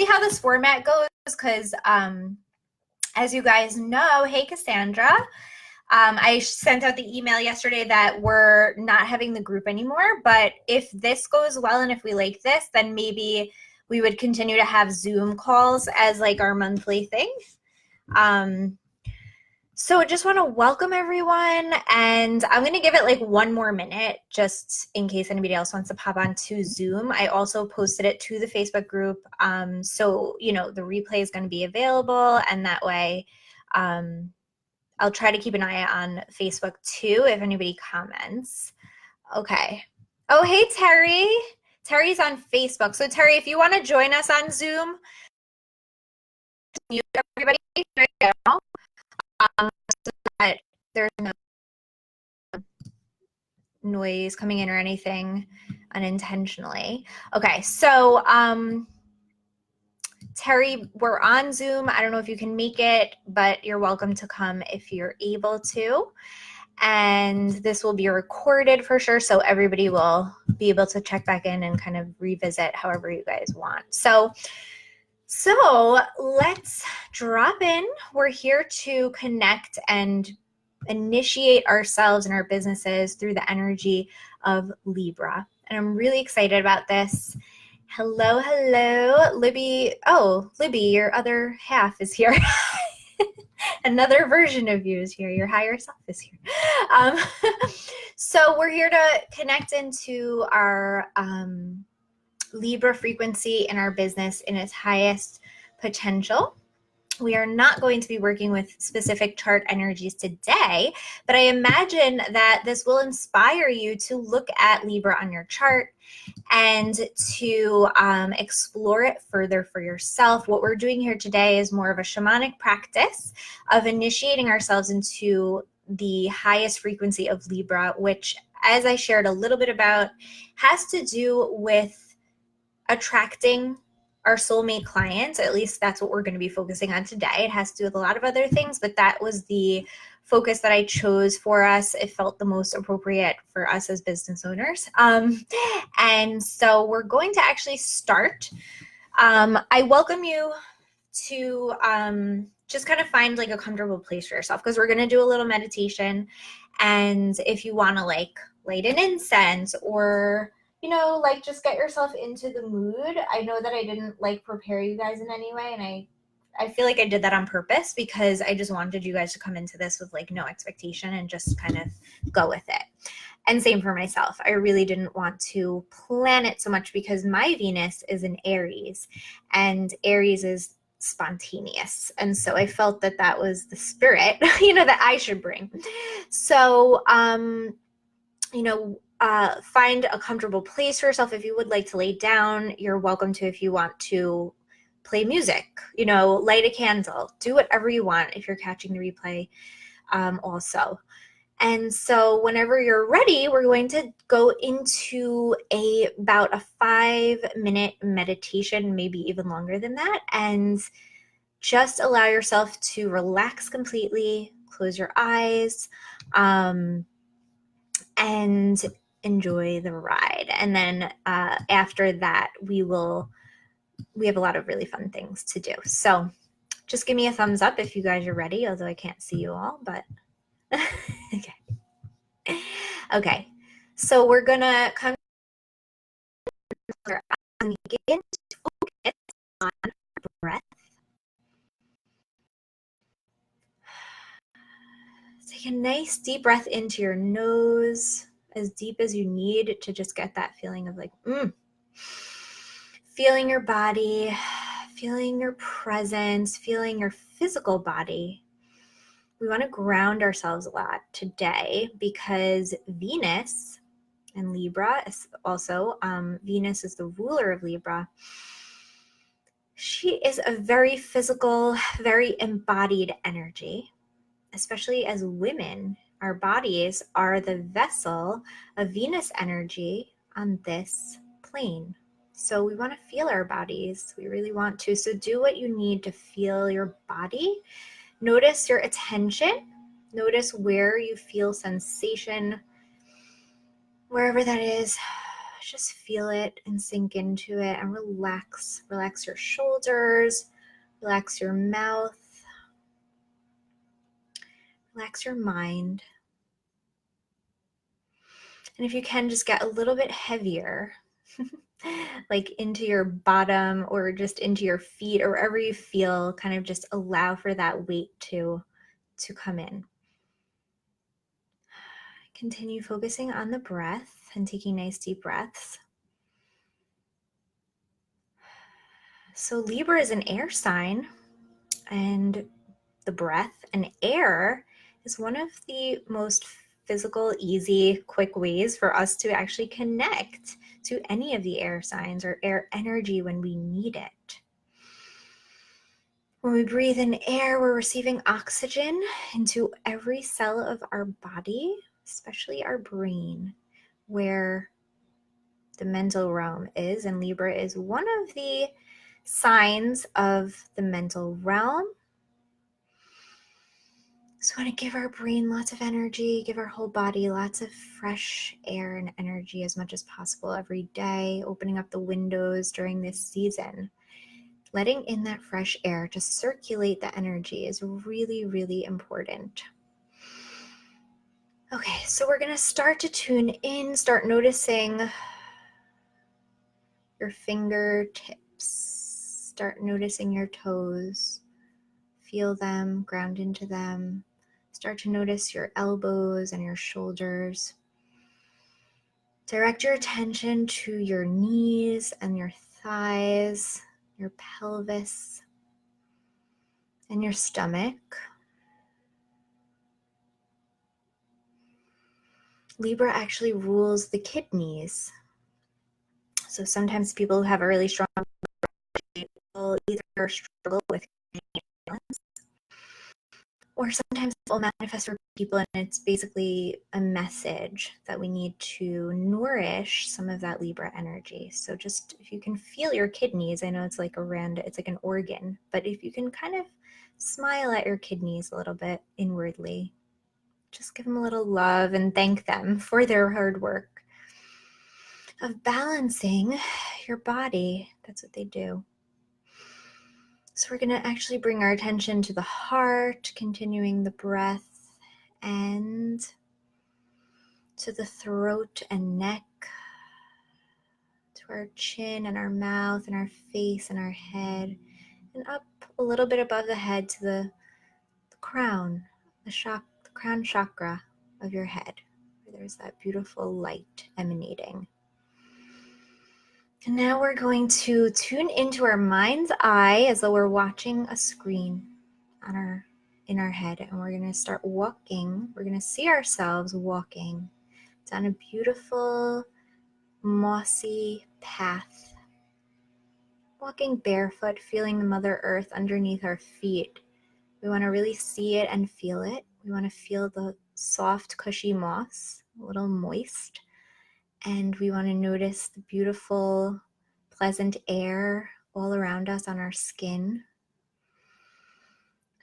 see how this format goes because as you guys know, hey Cassandra, I sent out the email yesterday that we're not having the group anymore, but if this goes well and if we like this, then maybe we would continue to have Zoom calls as like our monthly thing. So I just want to welcome everyone, and I'm going to give it like one more minute just in case anybody else wants to pop on to Zoom. I also posted it to the Facebook group. So, you know, the replay is going to be available, and that way I'll try to keep an eye on Facebook too if anybody comments. Okay. Oh, hey, Terry. Terry's on Facebook. So Terry, if you want to join us on Zoom, mute everybody right now. So that there's no noise coming in or anything unintentionally. Okay, so Terry, we're on Zoom. I don't know if you can make it, but you're welcome to come if you're able to. And this will be recorded for sure, so everybody will be able to check back in and kind of revisit however you guys want. So let's drop in. We're here to connect and initiate ourselves and our businesses through the energy of Libra. And I'm really excited about this. Hello, Libby. Oh, Libby, your other half is here. Another version of you is here. Your higher self is here. So we're here to connect into our Libra frequency in our business in its highest potential. We are not going to be working with specific chart energies today, but I imagine that this will inspire you to look at Libra on your chart and to explore it further for yourself. What we're doing here today is more of a shamanic practice of initiating ourselves into the highest frequency of Libra, which, as I shared a little bit about, has to do with attracting our soulmate clients. At least that's what we're going to be focusing on today. It has to do with a lot of other things, but that was the focus that I chose for us. It felt the most appropriate for us as business owners. And so we're going to actually start. I welcome you to just kind of find like a comfortable place for yourself, because we're going to do a little meditation. And if you want to like light an incense or, you know, like just get yourself into the mood. I know that I didn't like prepare you guys in any way, and I feel like I did that on purpose because I just wanted you guys to come into this with like no expectation and just kind of go with it. And same for myself. I really didn't want to plan it so much because my Venus is in Aries, and Aries is spontaneous. And so I felt that that was the spirit, you know, that I should bring. So, you know, find a comfortable place for yourself. If you would like to lay down, you're welcome to. If you want to play music, you know, light a candle, do whatever you want if you're catching the replay also. And so whenever you're ready, we're going to go into about a 5-minute meditation, maybe even longer than that, and just allow yourself to relax completely, close your eyes, and enjoy the ride. And then after that, we have a lot of really fun things to do. So just give me a thumbs up if you guys are ready, although I can't see you all, but okay. So we're gonna come and begin to focus on our breath. Take a nice deep breath into your nose, as deep as you need to just get that feeling of like, feeling your body, feeling your presence, feeling your physical body. We want to ground ourselves a lot today because Venus and Libra is also, Venus is the ruler of Libra. She is a very physical, very embodied energy, especially as women. Our bodies are the vessel of Venus energy on this plane. So we want to feel our bodies. We really want to. So do what you need to feel your body. Notice your attention. Notice where you feel sensation, wherever that is. just feel it and sink into it and relax. Relax your shoulders, relax your mouth, relax your mind. And if you can, just get a little bit heavier, like into your bottom or just into your feet or wherever you feel, kind of just allow for that weight to come in. Continue focusing on the breath and taking nice deep breaths. So Libra is an air sign, and the breath and air is one of the most physical, easy, quick ways for us to actually connect to any of the air signs or air energy when we need it. When we breathe in air, we're receiving oxygen into every cell of our body, especially our brain, where the mental realm is, and Libra is one of the signs of the mental realm. So we want to give our brain lots of energy, give our whole body lots of fresh air and energy as much as possible every day, opening up the windows during this season. Letting in that fresh air to circulate the energy is really, really important. Okay, so we're going to start to tune in, start noticing your fingertips, start noticing your toes, feel them, ground into them. Start to notice your elbows and your shoulders. Direct your attention to your knees and your thighs, your pelvis, and your stomach. Libra actually rules the kidneys. So sometimes people who have a really strong will either struggle with kidney balance, or sometimes it will manifest for people and it's basically a message that we need to nourish some of that Libra energy. So just if you can feel your kidneys, I know it's like it's like an organ, but if you can kind of smile at your kidneys a little bit inwardly, just give them a little love and thank them for their hard work of balancing your body. That's what they do. So we're going to actually bring our attention to the heart, continuing the breath, and to the throat and neck, to our chin and our mouth and our face and our head, and up a little bit above the head to the crown, the crown chakra of your head, where there's that beautiful light emanating. And now we're going to tune into our mind's eye as though we're watching a screen in our head, and we're going to start walking. We're going to see ourselves walking down a beautiful mossy path, walking barefoot, feeling the Mother Earth underneath our feet. We want to really see it and feel it. We want to feel the soft, cushy moss, a little moist. And we want to notice the beautiful, pleasant air all around us on our skin.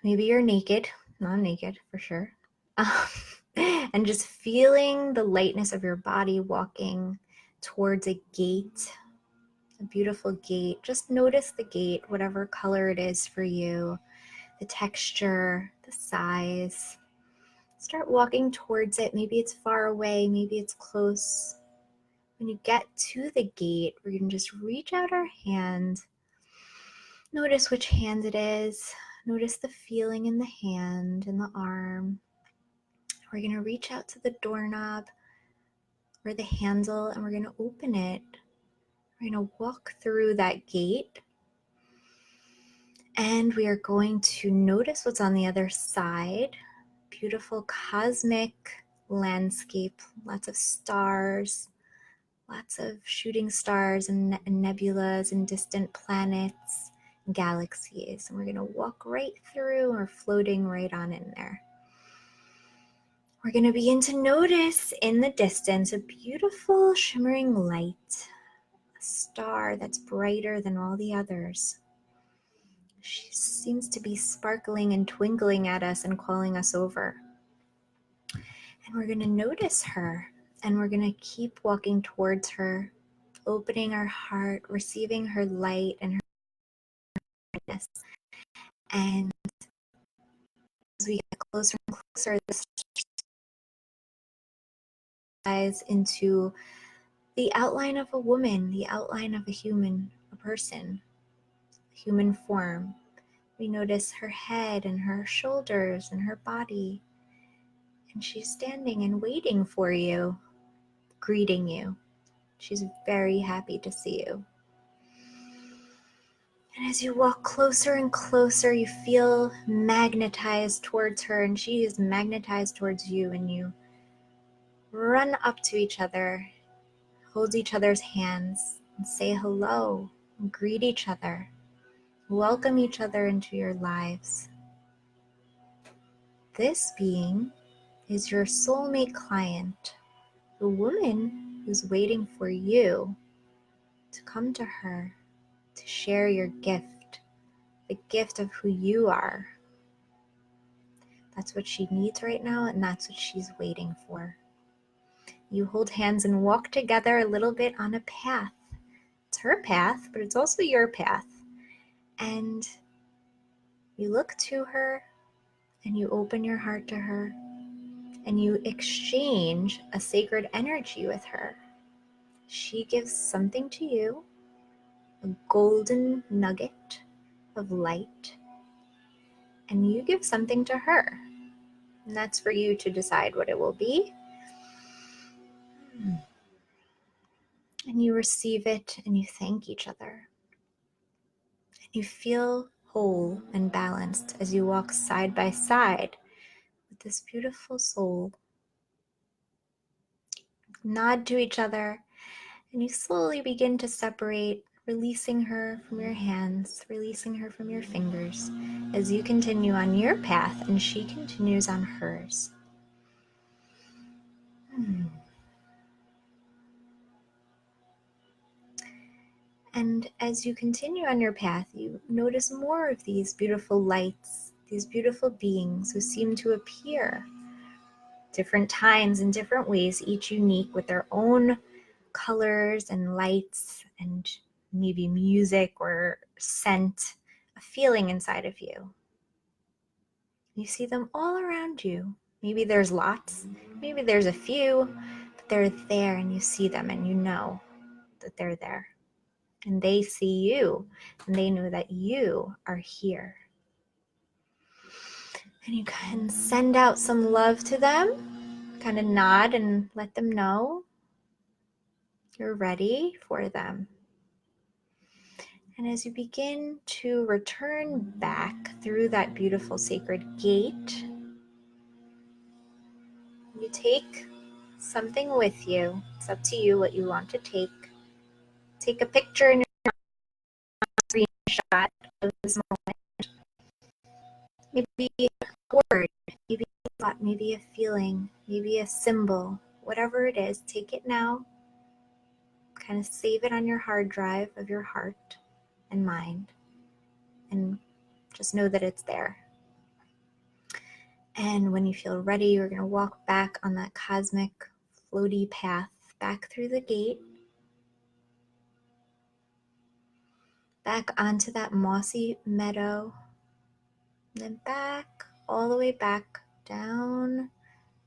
Maybe you're naked, not naked for sure. And just feeling the lightness of your body walking towards a gate, a beautiful gate. Just notice the gate, whatever color it is for you, the texture, the size. Start walking towards it. Maybe it's far away, maybe it's close. When you get to the gate, we're going to just reach out our hand. Notice which hand it is. Notice the feeling in the hand and the arm. We're going to reach out to the doorknob or the handle and we're going to open it. We're going to walk through that gate and we are going to notice what's on the other side. Beautiful cosmic landscape, lots of stars, lots of shooting stars and nebulas and distant planets and galaxies. And we're going to walk right through. We're floating right on in there. We're going to begin to notice in the distance a beautiful shimmering light, a star that's brighter than all the others. She seems to be sparkling and twinkling at us and calling us over. And we're going to notice her and we're going to keep walking towards her. opening our heart, receiving her light and her kindness. And as we get closer and closer, this ties into the outline of a woman, the outline of a human, a person, human form. We notice her head and her shoulders and her body. And she's standing and waiting for you, greeting you. She's very happy to see you. And as you walk closer and closer, you feel magnetized towards her, and she is magnetized towards you, and you run up to each other, hold each other's hands, and say hello, and greet each other, welcome each other into your lives. This being is your soulmate client, the woman who's waiting for you to come to her, to share your gift, the gift of who you are. That's what she needs right now, and that's what she's waiting for. You hold hands and walk together a little bit on a path. It's her path, but it's also your path. And you look to her, and you open your heart to her, and you exchange a sacred energy with her. She gives something to you, a golden nugget of light, and you give something to her. And that's for you to decide what it will be. And you receive it and you thank each other. And you feel whole and balanced as you walk side by side with this beautiful soul. Nod to each other and you slowly begin to separate, releasing her from your hands, releasing her from your fingers as you continue on your path and she continues on hers. And as you continue on your path, you notice more of these beautiful lights, these beautiful beings who seem to appear different times in different ways, each unique with their own colors and lights and maybe music or scent, a feeling inside of you. You see them all around you. Maybe there's lots, maybe there's a few, but they're there and you see them and you know that they're there. And they see you and they know that you are here. And you can send out some love to them, kind of nod and let them know you're ready for them. And as you begin to return back through that beautiful sacred gate, you take something with you. It's up to you what you want to take. Take a picture in your screenshot of this moment. Maybe a word, maybe a thought, maybe a feeling, maybe a symbol, whatever it is, take it now. Kind of save it on your hard drive of your heart and mind. And just know that it's there. And when you feel ready, you're going to walk back on that cosmic floaty path back through the gate, back onto that mossy meadow, and then back, all the way back down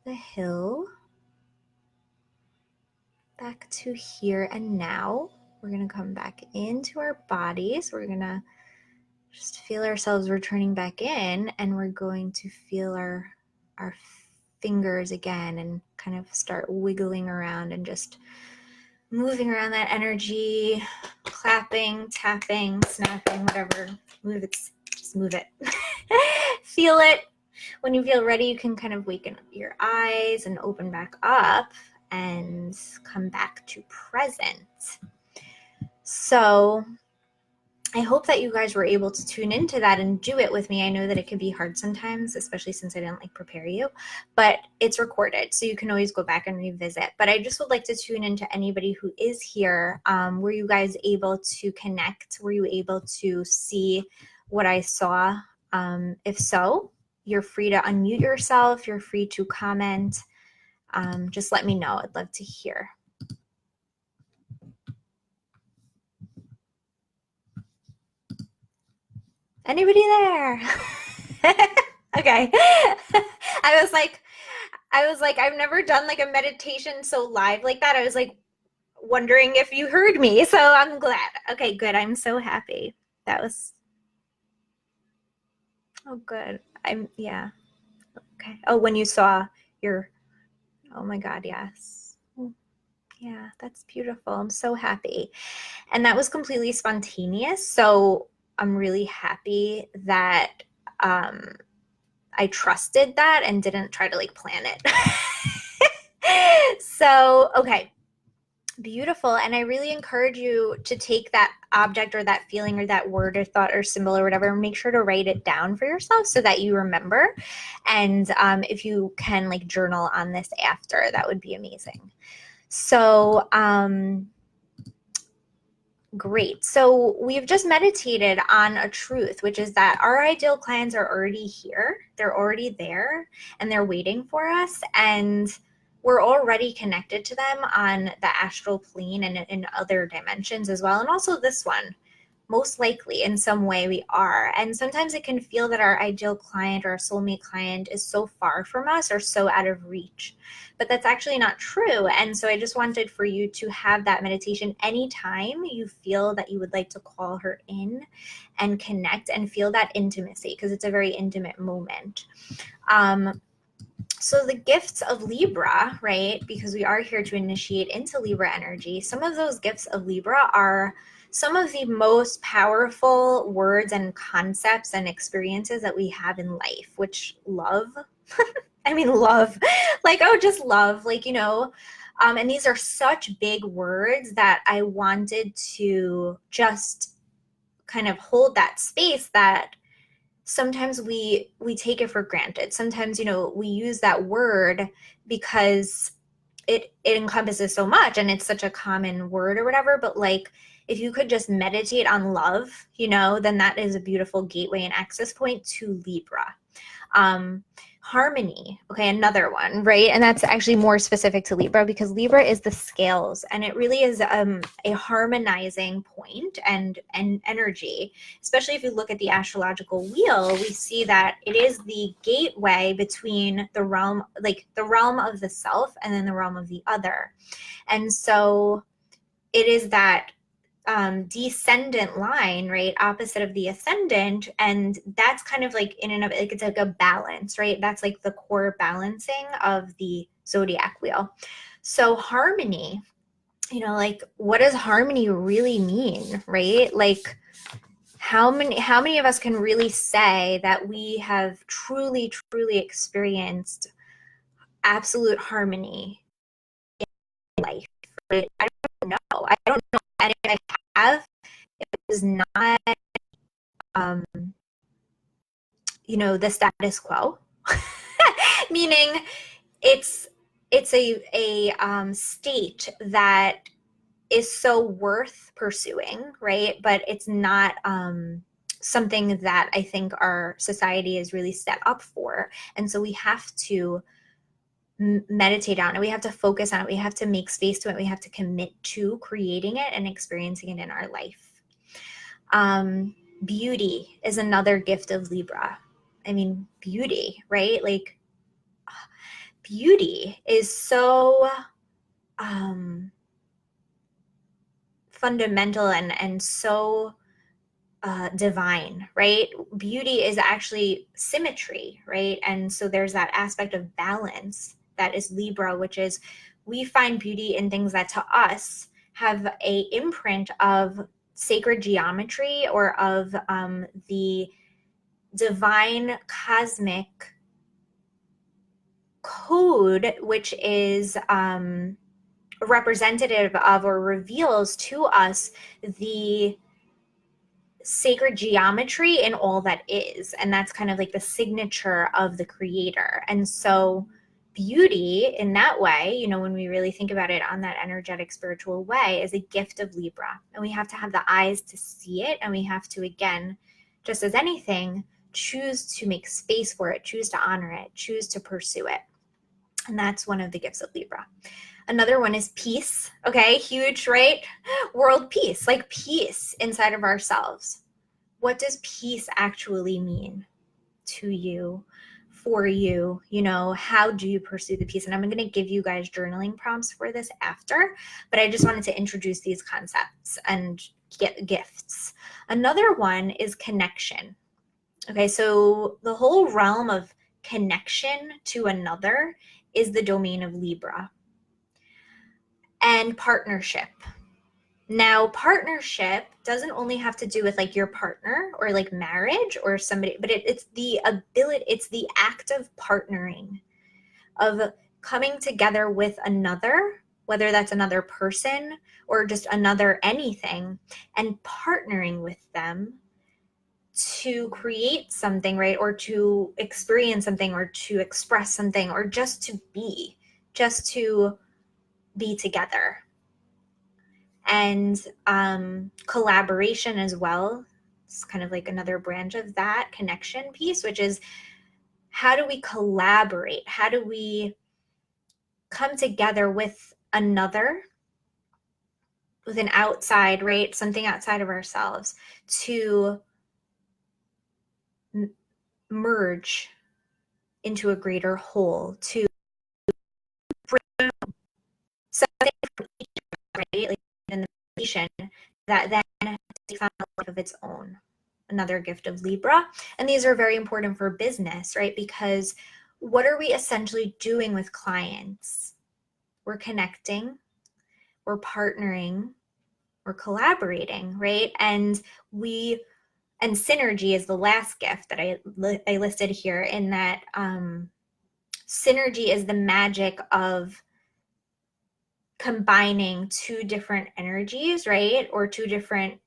the hill, back to here and now. We're going to come back into our bodies. We're going to just feel ourselves returning back in, and we're going to feel our fingers again and kind of start wiggling around and just moving around that energy, clapping, tapping, snapping, whatever. Just move it. Feel it. When you feel ready, you can kind of waken up your eyes and open back up and come back to present. So I hope that you guys were able to tune into that and do it with me. I know that it can be hard sometimes, especially since I didn't prepare you, but it's recorded, so you can always go back and revisit. But I just would like to tune into anybody who is here. Were you guys able to connect? Were you able to see what I saw? If so, you're free to unmute yourself. You're free to comment. Just let me know. I'd love to hear. Anybody there? Okay. I was like, I've never done like a meditation so live like that. I was like wondering if you heard me. So I'm glad. Okay, good. I'm so happy. That was, oh, good. Yeah. Okay. Oh, when you saw your, oh my God, yes. Yeah, that's beautiful. I'm so happy. And that was completely spontaneous. So I'm really happy that um, I trusted that and didn't try to like plan it. So, okay, beautiful. And I really encourage you to take that object or that feeling or that word or thought or symbol or whatever, and make sure to write it down for yourself so that you remember. And if you can like journal on this after, that would be amazing. So, great. So we've just meditated on a truth, which is that our ideal clients are already here. They're already there and they're waiting for us. And we're already connected to them on the astral plane and in other dimensions as well. And also this one. Most likely in some way we are. And sometimes it can feel that our ideal client or our soulmate client is so far from us or so out of reach. But that's actually not true. And so I just wanted for you to have that meditation anytime you feel that you would like to call her in and connect and feel that intimacy, because it's a very intimate moment. So the gifts of Libra, right? Because we are here to initiate into Libra energy. Some of those gifts of Libra are some of the most powerful words and concepts and experiences that we have in life, which love. I mean, love, like, oh, just love, like, and these are such big words that I wanted to just kind of hold that space that sometimes we take it for granted. Sometimes, we use that word because it encompasses so much and it's such a common word or whatever. But like, if you could just meditate on love, then that is a beautiful gateway and access point to Libra. Harmony, okay, another one, right? And that's actually more specific to Libra because Libra is the scales, and it really is a harmonizing point and energy. Especially if you look at the astrological wheel, we see that it is the gateway between the realm of the self and then the realm of the other. And so it is that descendant line, right, opposite of the ascendant, and that's kind of like in and of like it's like a balance, right? That's like the core balancing of the zodiac wheel. So harmony, like, what does harmony really mean, right? Like, how many of us can really say that we have truly experienced absolute harmony in life, right? I don't know. And if I have, it was not the status quo. Meaning it's a state that is so worth pursuing, right? But it's not something that I think our society is really set up for. And so we have to meditate on it. We have to focus on it. We have to make space to it. We have to commit to creating it and experiencing it in our life. Beauty is another gift of Libra. I mean, beauty, right? Like, beauty is so fundamental and so divine, right? Beauty is actually symmetry, right? And so there's that aspect of balance that is Libra, which is we find beauty in things that to us have a imprint of sacred geometry or of the divine cosmic code, which is representative of or reveals to us the sacred geometry in all that is. And that's kind of like the signature of the creator. And so beauty in that way, when we really think about it on that energetic spiritual way, is a gift of Libra. And we have to have the eyes to see it. And we have to, again, just as anything, choose to make space for it, choose to honor it, choose to pursue it. And that's one of the gifts of Libra. Another one is peace. Okay, huge, right? World peace, like peace inside of ourselves. what does peace actually mean to you, for you? You know, how do you pursue the peace? And I'm going to give you guys journaling prompts for this after, but I just wanted to introduce these concepts and get gifts. Another one is connection. Okay, so the whole realm of connection to another is the domain of Libra. And partnership. Now, partnership doesn't only have to do with like your partner or like marriage or somebody, but it's the ability, it's the act of partnering, of coming together with another, whether that's another person or just another anything, and partnering with them to create something, right? Or to experience something, or to express something, or just to be together. And collaboration as well. It's kind of like another branch of that connection piece, which is how do we collaborate? How do we come together with another, with an outside, right? Something outside of ourselves to merge into a greater whole, to bring something from each other, right? Like in the meditation that then takes on a life of its own. Another gift of Libra. And these are very important for business, right? Because what are we essentially doing with clients? We're connecting, we're partnering, we're collaborating, right? And synergy is the last gift that I listed here, in that synergy is the magic of combining two different energies, right? Or two different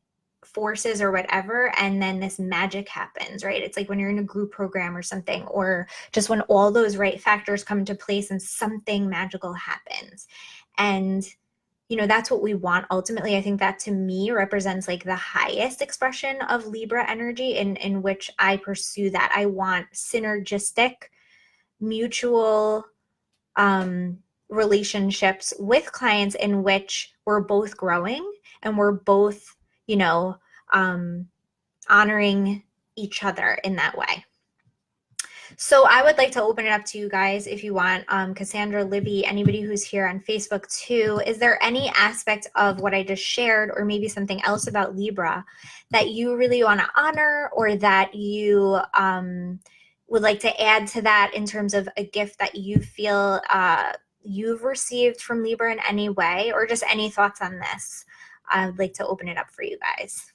forces or whatever, and then this magic happens, right? It's like when you're in a group program or something, or just when all those right factors come into place and something magical happens. And you know, that's what we want ultimately. I think that to me represents like the highest expression of Libra energy, in which I pursue that. I want synergistic, mutual relationships with clients in which we're both growing and we're both, you know, honoring each other in that way. So I would like to open it up to you guys if you want. Cassandra, Libby, anybody who's here on Facebook too. Is there any aspect of what I just shared, or maybe something else about Libra, that you really want to honor, or that you would like to add to that in terms of a gift that you feel you've received from Libra in any way, or just any thoughts on this? I'd like to open it up for you guys.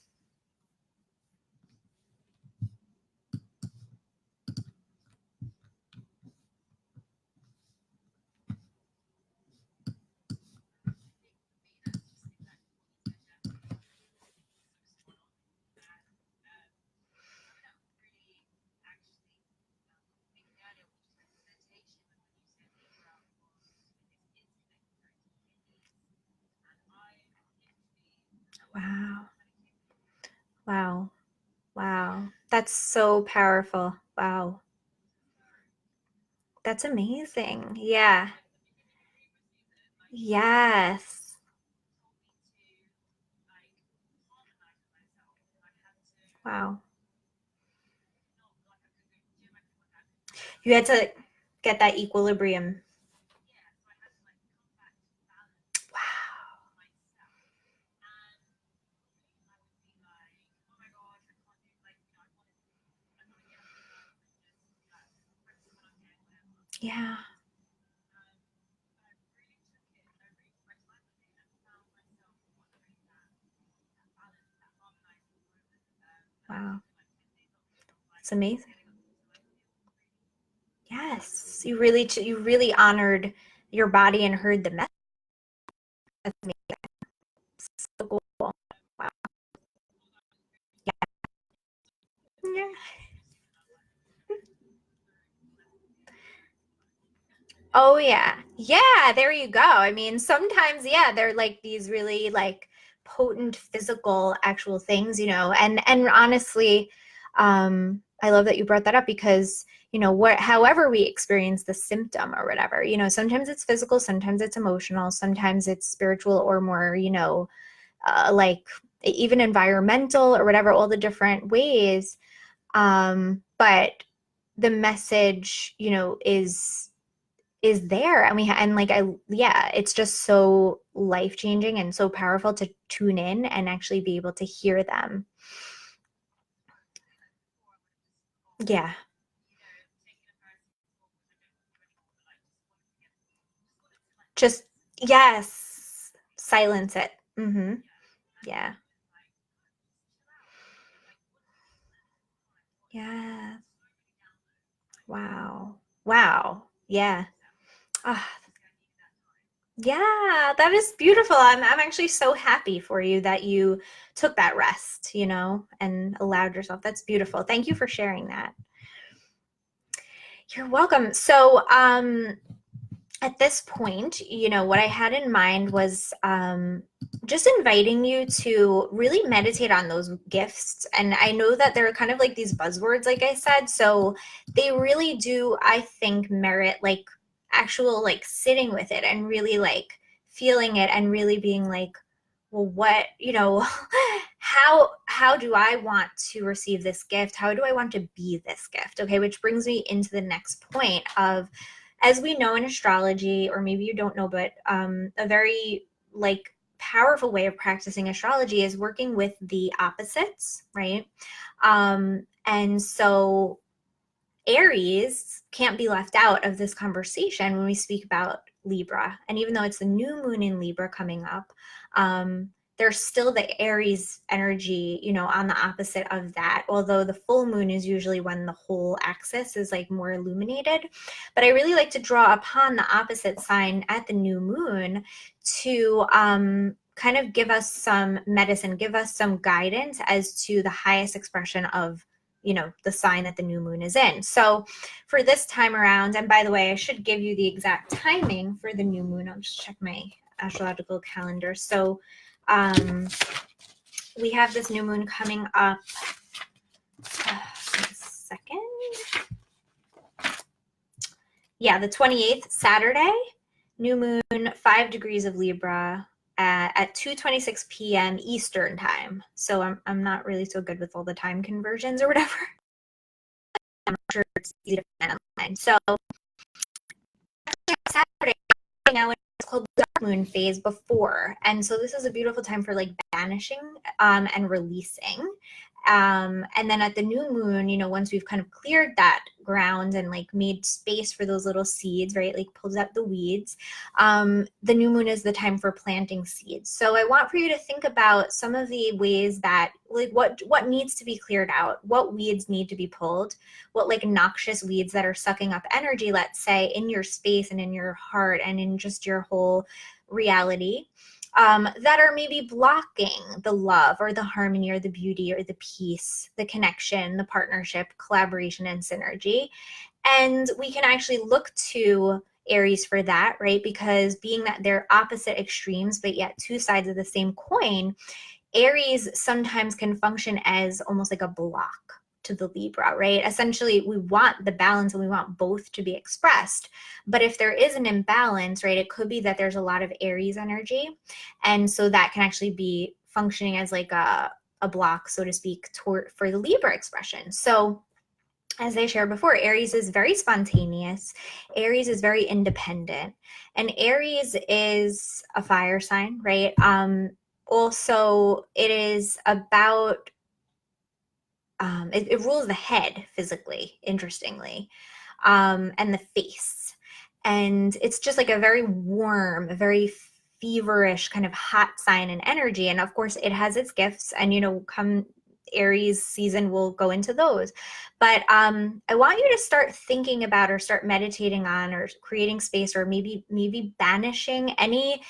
Wow. Wow. Wow. That's so powerful. Wow. That's amazing. Yeah. Yes. Wow. You had to get that equilibrium. Wow. Yeah. Wow. It's amazing. Yes. You really honored your body and heard the message. That's amazing. So cool. Wow. Yeah. Oh yeah. Yeah, there you go. I mean, sometimes, yeah, they're like these really like potent physical actual things, you know. And honestly, I love that you brought that up, because, you know, what however we experience the symptom or whatever, you know, sometimes it's physical, sometimes it's emotional, sometimes it's spiritual, or more, you know, like even environmental or whatever, all the different ways. But the message, is there, and it's just so life-changing and so powerful to tune in and actually be able to hear them. Yeah. Just, yes, silence it. Yeah. Yeah. Wow. Wow. Yeah. Ah, yeah, that is beautiful. I'm actually so happy for you that you took that rest, and allowed yourself. That's beautiful. Thank you for sharing that. You're welcome. So, at this point, what I had in mind was just inviting you to really meditate on those gifts. And I know that they're kind of like these buzzwords, like I said. So they really do, I think, merit like actual like sitting with it and really like feeling it and really being like, well, what, how do I want to receive this gift? How do I want to be this gift? Okay, which brings me into the next point of, as we know in astrology, or maybe you don't know, but a very like powerful way of practicing astrology is working with the opposites, right? And so Aries can't be left out of this conversation when we speak about Libra. And even though it's the new moon in Libra coming up, there's still the Aries energy, on the opposite of that. Although the full moon is usually when the whole axis is like more illuminated. But I really like to draw upon the opposite sign at the new moon to kind of give us some medicine, give us some guidance as to the highest expression of the sign that the new moon is in. So for this time around, and by the way, I should give you the exact timing for the new moon. I'll just check my astrological calendar. So we have this new moon coming up. A second. Yeah, the 28th, Saturday, new moon, 5 degrees of Libra, at 2:26 p.m. Eastern time. So I'm not really so good with all the time conversions or whatever. I'm not sure it's easy to find online. So Saturday, now it's called the dark moon phase before. And so this is a beautiful time for like banishing and releasing. And then at the new moon, once we've kind of cleared that ground and like made space for those little seeds, right? Like pulls out the weeds. The new moon is the time for planting seeds. So I want for you to think about some of the ways that like what needs to be cleared out, what weeds need to be pulled, what like noxious weeds that are sucking up energy, let's say, in your space and in your heart and in just your whole reality. That are maybe blocking the love or the harmony or the beauty or the peace, the connection, the partnership, collaboration, and synergy. And we can actually look to Aries for that, right? Because being that they're opposite extremes, but yet two sides of the same coin, Aries sometimes can function as almost like a block to the Libra, right? Essentially, we want the balance and we want both to be expressed. But if there is an imbalance, right, it could be that there's a lot of Aries energy. And so that can actually be functioning as like a block, so to speak, for the Libra expression. So as I shared before, Aries is very spontaneous. Aries is very independent. And Aries is a fire sign, right? Also, it is about it rules the head physically, interestingly, and the face. And it's just like a very warm, a very feverish kind of hot sign and energy. And of course, it has its gifts. And, come Aries season, we'll go into those. But I want you to start thinking about or start meditating on or creating space or maybe banishing any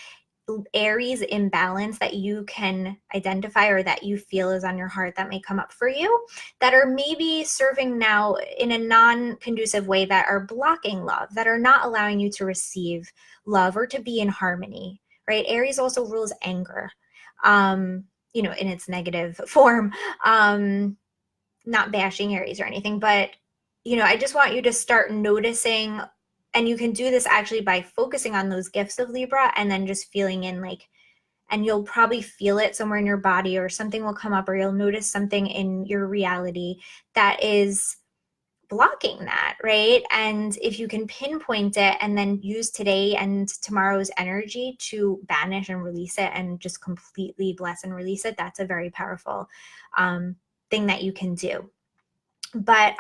Aries imbalance that you can identify or that you feel is on your heart that may come up for you that are maybe serving now in a non-conducive way, that are blocking love, that are not allowing you to receive love or to be in harmony, right? Aries also rules anger, in its negative form. Not bashing Aries or anything, but I just want you to start noticing, and you can do this actually by focusing on those gifts of Libra and then just feeling in like and you'll probably feel it somewhere in your body, or something will come up, or you'll notice something in your reality that is blocking that, right? And if you can pinpoint it and then use today and tomorrow's energy to banish and release it and just completely bless and release it, that's a very powerful thing that you can do. But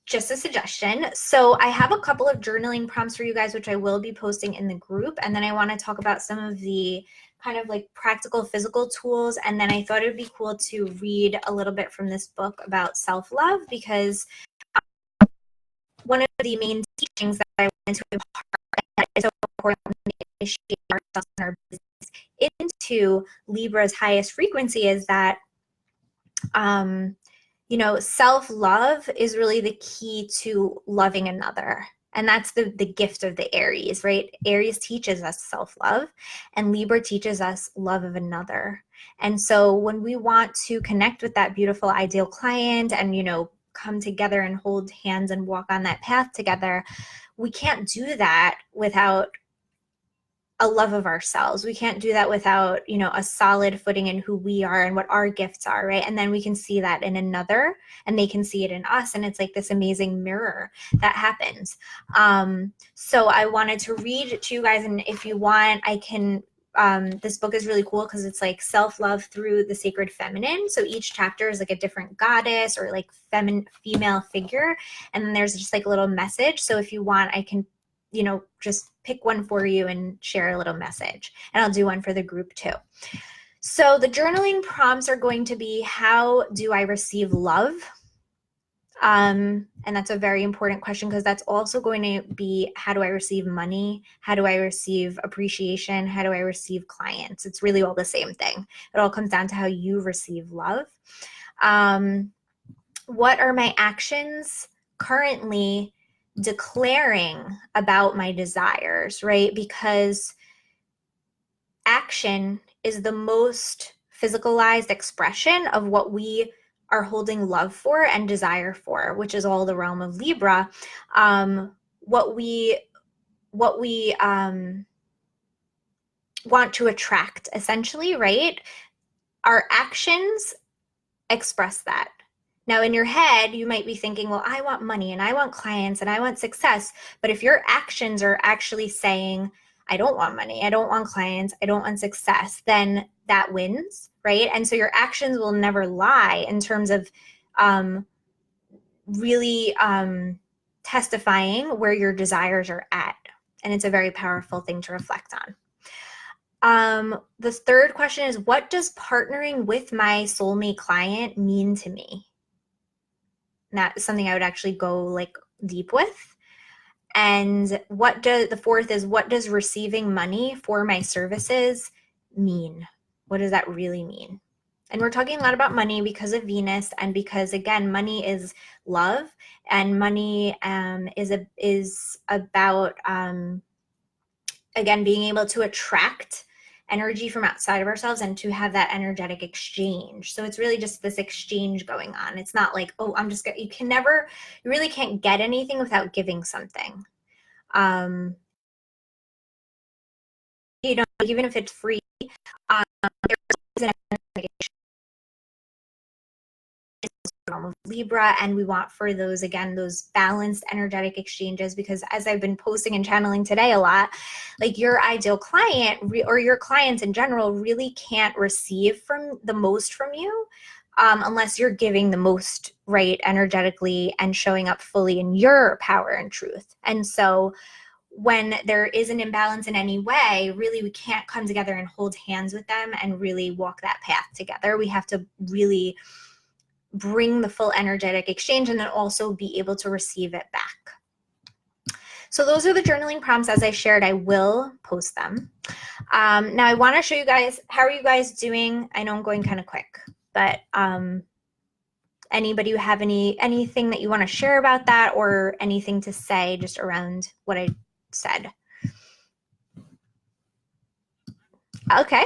just a suggestion. So I have a couple of journaling prompts for you guys, which I will be posting in the group. And then I want to talk about some of the kind of like practical physical tools. And then I thought it would be cool to read a little bit from this book about self-love, because one of the main teachings that I wanted to impart, that is so important to initiate ourselves and our business into Libra's highest frequency, is that self-love is really the key to loving another. And that's the gift of the Aries, right? Aries teaches us self-love, and Libra teaches us love of another. And so when we want to connect with that beautiful ideal client and, come together and hold hands and walk on that path together, we can't do that without a love of ourselves. We can't do that without, a solid footing in who we are and what our gifts are, right? And then we can see that in another, and they can see it in us. And it's like this amazing mirror that happens. So I wanted to read it to you guys. And if you want, I can, this book is really cool because it's like self-love through the sacred feminine. So each chapter is like a different goddess or like female figure. And then there's just like a little message. So if you want, I can just pick one for you and share a little message. And I'll do one for the group too. So the journaling prompts are going to be, how do I receive love? And that's a very important question, because that's also going to be, how do I receive money? How do I receive appreciation? How do I receive clients? It's really all the same thing. It all comes down to how you receive love. What are my actions currently declaring about my desires, right? Because action is the most physicalized expression of what we are holding love for and desire for, which is all the realm of Libra. What we want to attract, essentially, right? Our actions express that. Now, in your head, you might be thinking, well, I want money and I want clients and I want success. But if your actions are actually saying, I don't want money, I don't want clients, I don't want success, then that wins, right? And so your actions will never lie in terms of really testifying where your desires are at. And it's a very powerful thing to reflect on. The third question is, what does partnering with my soulmate client mean to me? And that is something I would actually go like deep with. And the fourth is, what does receiving money for my services mean? What does that really mean? And we're talking a lot about money because of Venus, and because, again, money is love, and money is about, again, being able to attract energy from outside of ourselves and to have that energetic exchange. So it's really just this exchange going on. It's not like, oh, you really can't get anything without giving something. Even if it's free, there's an energetic exchange of Libra, and we want for those, again, those balanced energetic exchanges, because as I've been posting and channeling today a lot, like your ideal client or your clients in general really can't receive the most from you unless you're giving the most, right, energetically, and showing up fully in your power and truth. And so when there is an imbalance in any way, really, we can't come together and hold hands with them and really walk that path together. We have to really bring the full energetic exchange and then also be able to receive it back. So those are the journaling prompts. As I shared, I will post them. Now I want to show you guys, how are you guys doing? I know I'm going kind of quick, but anybody who have anything that you want to share about that, or anything to say just around what I said? Okay.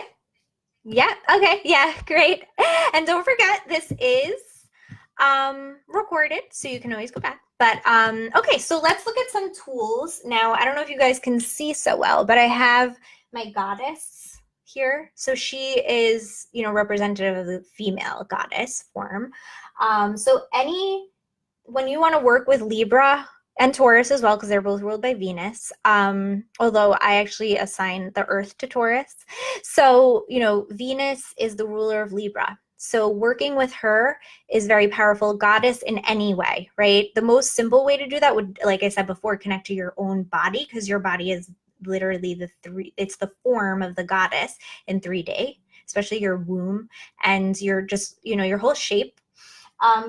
Yeah. Okay. Yeah. Great. And don't forget, this is recorded, so you can always go back. But okay, so let's look at some tools. Now, I don't know if you guys can see so well, but I have my goddess here. So she is, you know, representative of the female goddess form. So when you want to work with Libra and Taurus as well, because they're both ruled by Venus, although I actually assign the Earth to Taurus. So, you know, Venus is the ruler of Libra. So working with her is very powerful. Goddess in any way, right? The most simple way to do that would, like I said before, connect to your own body, because your body is literally it's the form of the goddess in 3D, especially your womb and your just, you know, your whole shape.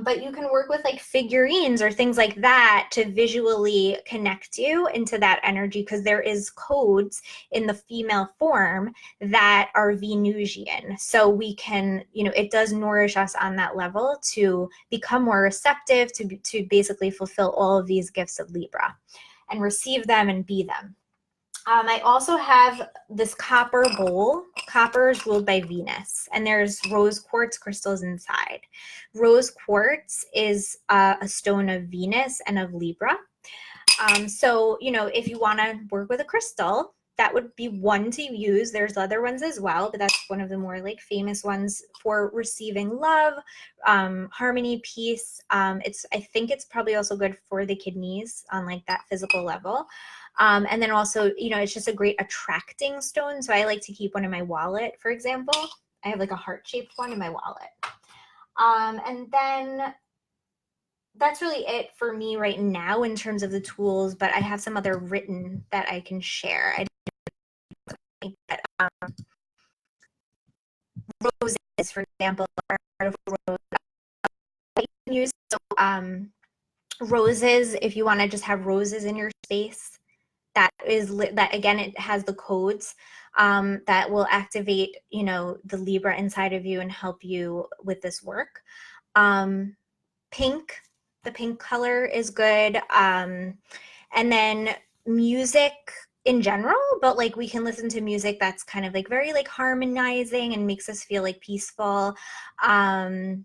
But you can work with like figurines or things like that to visually connect you into that energy, because there is codes in the female form that are Venusian. So we can, you know, it does nourish us on that level to become more receptive, to basically fulfill all of these gifts of Libra and receive them and be them. I also have this copper bowl. Copper is ruled by Venus, and there's rose quartz crystals inside. Rose quartz is a stone of Venus and of Libra. So, you know, if you want to work with a crystal, that would be one to use. There's other ones as well, but that's one of the more like famous ones for receiving love, harmony, peace. I think it's probably also good for the kidneys on like that physical level. And then also, you know, it's just a great attracting stone. So I like to keep one in my wallet, for example. I have like a heart-shaped one in my wallet. And then that's really it for me right now in terms of the tools, but I have some other written that I can share. I think that roses, for example, are part of rose. You can use roses if you want to just have roses in your space. That again, it has the codes that will activate, you know, the Libra inside of you and help you with this work. Pink, the pink color is good. And then music in general, but like we can listen to music that's kind of like very like harmonizing and makes us feel like peaceful. Ballet,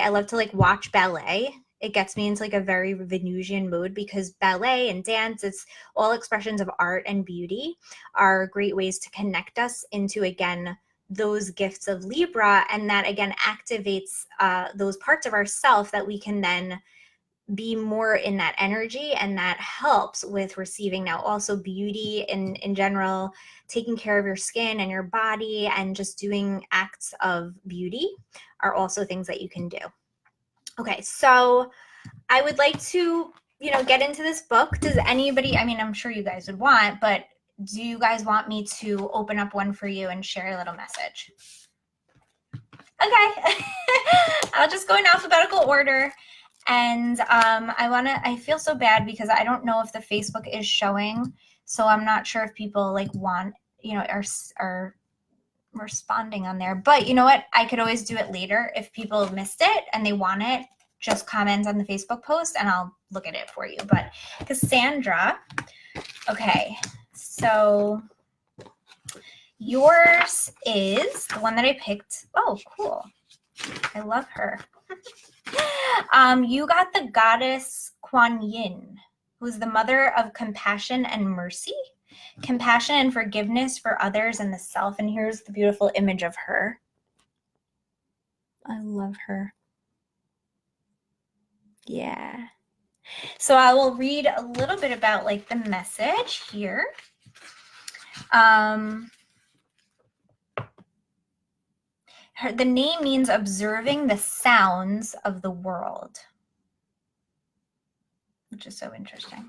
I love to like watch ballet. It gets me into like a very Venusian mode, because ballet and dance, it's all expressions of art and beauty, are great ways to connect us into, again, those gifts of Libra. And that again activates those parts of ourself that we can then be more in that energy, and that helps with receiving now also beauty in general, taking care of your skin and your body, and just doing acts of beauty are also things that you can do. Okay, so I would like to, you know, get into this book. Does anybody, I mean, I'm sure you guys would want, but do you guys want me to open up one for you and share a little message? Okay. I'll just go in alphabetical order. And I feel so bad because I don't know if the Facebook is showing. So I'm not sure if people like want, you know, are responding on there. But you know what? I could always do it later. If people missed it and they want it, just comment on the Facebook post and I'll look at it for you. But Cassandra, okay, so yours is the one that I picked. Oh, cool. I love her. You got the goddess Kuan Yin, who's the mother of compassion and mercy, compassion and forgiveness for others and the self. And here's the beautiful image of her. I love her. Yeah. So I will read a little bit about like the message here. The name means observing the sounds of the world, which is so interesting.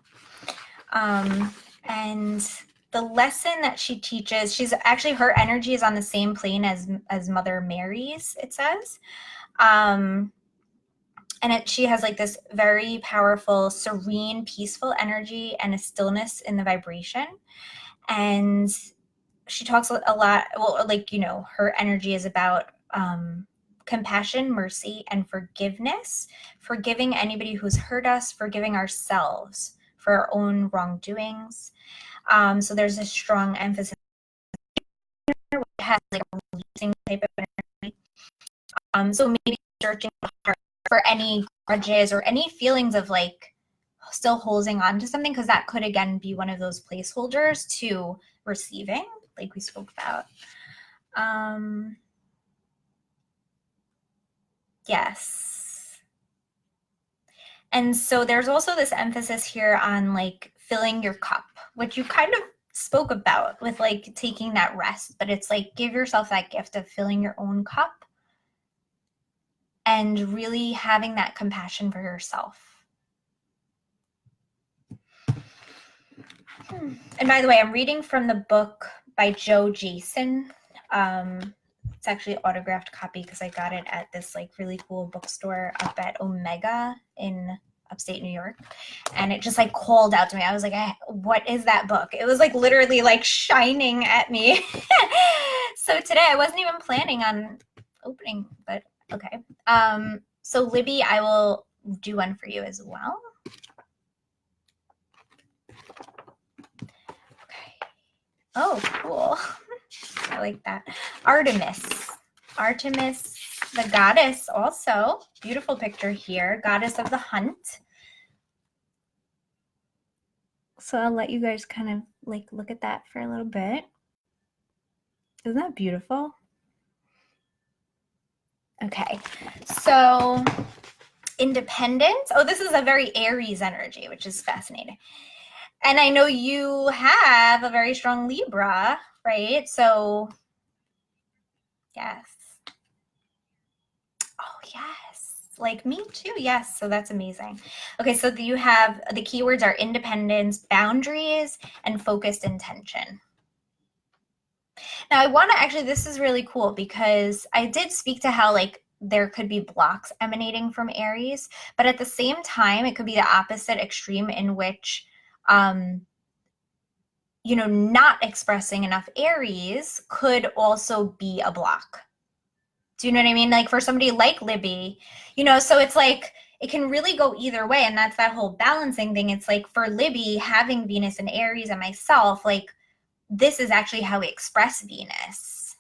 And the lesson that she teaches, she's actually, her energy is on the same plane as Mother Mary's, it says. And she has like this very powerful, serene, peaceful energy and a stillness in the vibration. And she talks a lot, well, like, you know, her energy is about compassion, mercy, and forgiveness, forgiving anybody who's hurt us, forgiving ourselves for our own wrongdoings. So there's a strong emphasis. It has like a releasing type of energy. So maybe searching for any grudges or any feelings of like still holding on to something, because that could again be one of those placeholders to receiving, like we spoke about. Yes. And so there's also this emphasis here on like filling your cup, which you kind of spoke about with like taking that rest, but it's like give yourself that gift of filling your own cup and really having that compassion for yourself. And by the way, I'm reading from the book by Joe Jason. It's actually an autographed copy because I got it at this like really cool bookstore up at Omega in upstate New York. And it just like called out to me. I was like, what is that book? It was like literally like shining at me. So today I wasn't even planning on opening, but okay. So Libby, I will do one for you as well. Okay. Oh, cool. I like that. Artemis, the goddess also. Beautiful picture here. Goddess of the hunt. So I'll let you guys kind of like look at that for a little bit. Isn't that beautiful? Okay, so independence. Oh, this is a very Aries energy, which is fascinating. And I know you have a very strong Libra, right? So, yes. Oh, yes. Like me too. Yes. So that's amazing. Okay. So you have the keywords are independence, boundaries, and focused intention. Now I want to actually, this is really cool because I did speak to how like there could be blocks emanating from Aries, but at the same time, it could be the opposite extreme in which, you know, not expressing enough Aries could also be a block. Do you know what I mean? Like for somebody like Libby, you know, so it's like it can really go either way. And that's that whole balancing thing. It's like for Libby, having Venus and Aries and myself, like this is actually how we express Venus.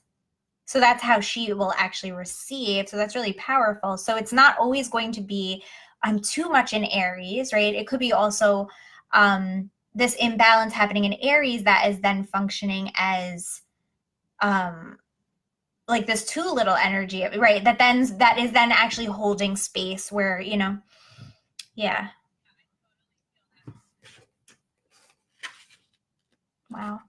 So that's how she will actually receive. So that's really powerful. So it's not always going to be I'm too much in Aries, right? It could be also this imbalance happening in Aries that is then functioning as like this too little energy, right? That is then actually holding space where, you know, yeah. Wow.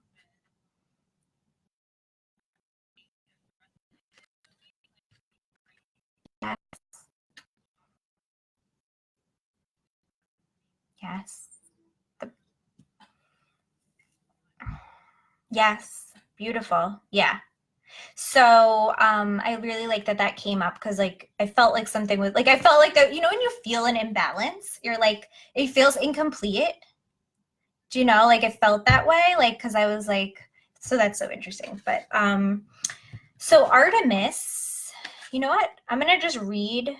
Yes. Yes. Yes. Beautiful. Yeah. So I really like that came up because like I felt like something was like I felt like that, you know, when you feel an imbalance, you're like it feels incomplete. Do you know, like it felt that way? Like because I was like, so that's so interesting. But so Artemis, you know what? I'm gonna just read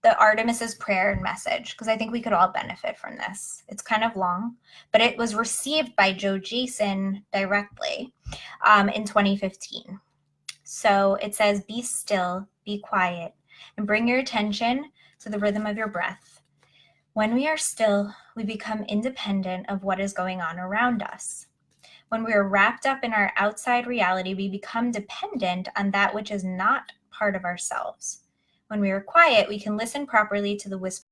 the Artemis's prayer and message because I think we could all benefit from this. It's kind of long, but it was received by Joe Jason directly in 2015. So it says, be still, be quiet, and bring your attention to the rhythm of your breath. When we are still, we become independent of what is going on around us. When we are wrapped up in our outside reality, we become dependent on that which is not part of ourselves. When we are quiet, we can listen properly to the whisper